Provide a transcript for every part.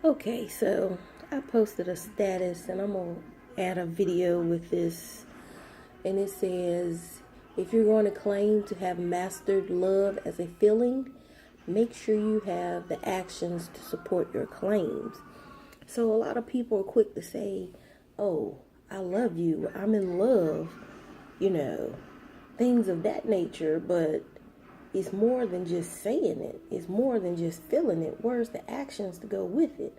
Okay, so I posted a status and I'm going to add a video with this. And it says, if you're going to claim to have mastered love as a feeling, make sure you have the actions to support your claims. So a lot of people are quick to say, oh, I love you, I'm in love, you know, things of that nature. But it's more than just saying it. It's more than just feeling it. Where's the actions to go with it?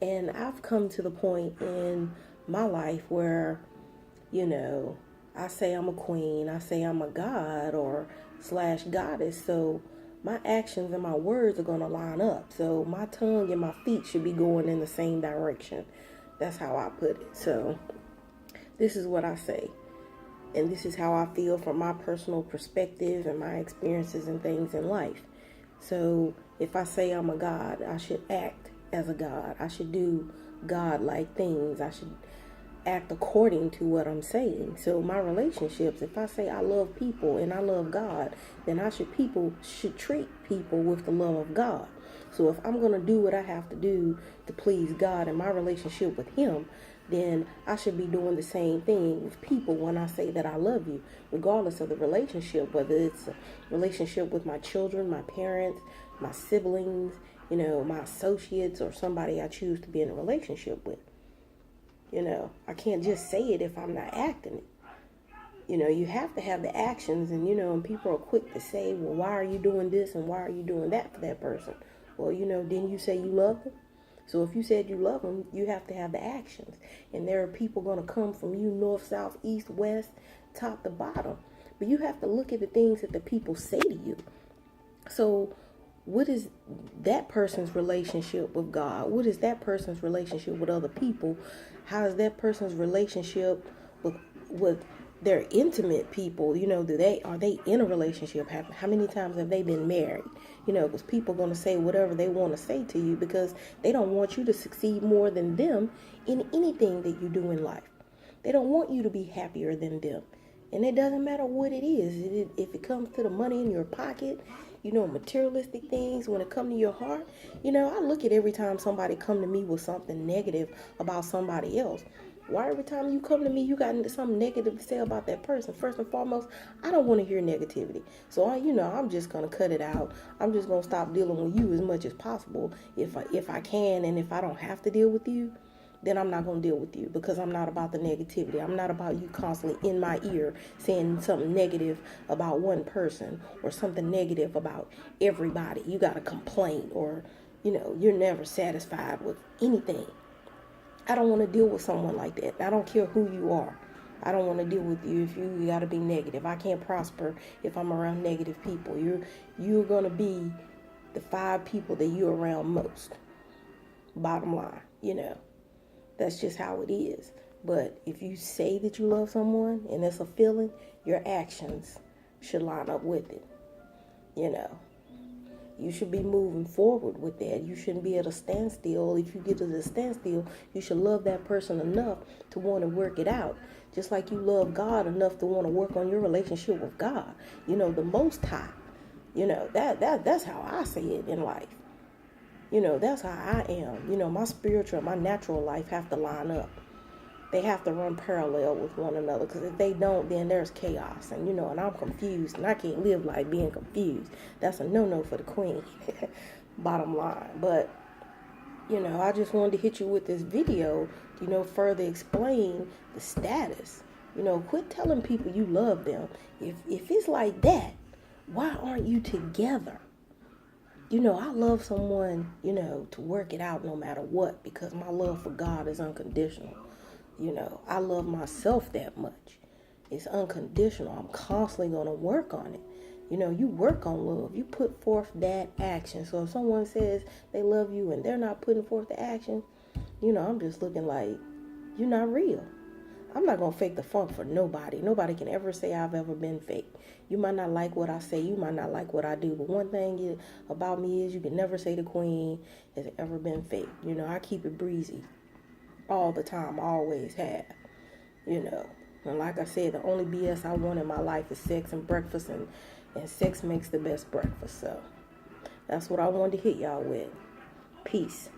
And I've come to the point in my life where, you know, I say I'm a queen, I say I'm a god or slash goddess. So my actions and my words are going to line up. So my tongue and my feet should be going in the same direction. That's how I put it. So this is what I say. And this is how I feel from my personal perspective and my experiences and things in life. So if I say I'm a God, I should act as a God. I should do God-like things. I should act according to what I'm saying. So my relationships, if I say I love people and I love God, then people should treat people with the love of God. So if I'm going to do what I have to do to please God in my relationship with Him, then I should be doing the same thing with people when I say that I love you, regardless of the relationship, whether it's a relationship with my children, my parents, my siblings, my associates, or somebody I choose to be in a relationship with. I can't just say it if I'm not acting it. You have to have the actions, and people are quick to say, well, why are you doing this and why are you doing that for that person? Well, didn't you say you love them? So if you said you love them, you have to have the actions. And there are people going to come from you north, south, east, west, top to bottom. But you have to look at the things that the people say to you. So what is that person's relationship with God? What is that person's relationship with other people? How is that person's relationship with their intimate people? Are they in a relationship? How many times have they been married? Because people are going to say whatever they want to say to you because they don't want you to succeed more than them in anything that you do in life. They don't want you to be happier than them. And it doesn't matter what it is. If it comes to the money in your pocket, materialistic things, when it comes to your heart, I look at every time somebody come to me with something negative about somebody else. Why every time you come to me, you got something negative to say about that person? First and foremost, I don't want to hear negativity. So, I'm just going to cut it out. I'm just going to stop dealing with you as much as possible if I can, and if I don't have to deal with you, then I'm not going to deal with you because I'm not about the negativity. I'm not about you constantly in my ear saying something negative about one person or something negative about everybody. You got a complaint or, you're never satisfied with anything. I don't want to deal with someone like that. I don't care who you are. I don't want to deal with you if you got to be negative. I can't prosper if I'm around negative people. You're going to be the 5 people that you're around most. Bottom line, That's just how it is. But if you say that you love someone and it's a feeling, your actions should line up with it. You should be moving forward with that. You shouldn't be at a standstill. If you get to the standstill, you should love that person enough to want to work it out. Just like you love God enough to want to work on your relationship with God. The Most High. That's how I see it in life. That's how I am. My spiritual and my natural life have to line up. They have to run parallel with one another, because if they don't, then there's chaos. And, and I'm confused, and I can't live life being confused. That's a no-no for the queen, bottom line. But, I just wanted to hit you with this video to, further explain the status. Quit telling people you love them. If it's like that, why aren't you together? I love someone, to work it out no matter what, because my love for God is unconditional. I love myself that much. It's unconditional. I'm constantly going to work on it. You work on love. You put forth that action. So if someone says they love you and they're not putting forth the action, I'm just looking like, you're not real. I'm not going to fake the funk for nobody. Nobody can ever say I've ever been fake. You might not like what I say. You might not like what I do. But one thing about me is you can never say the queen has ever been fake. I keep it breezy all the time. I always have. And like I said, the only BS I want in my life is sex and breakfast. And sex makes the best breakfast. So that's what I wanted to hit y'all with. Peace.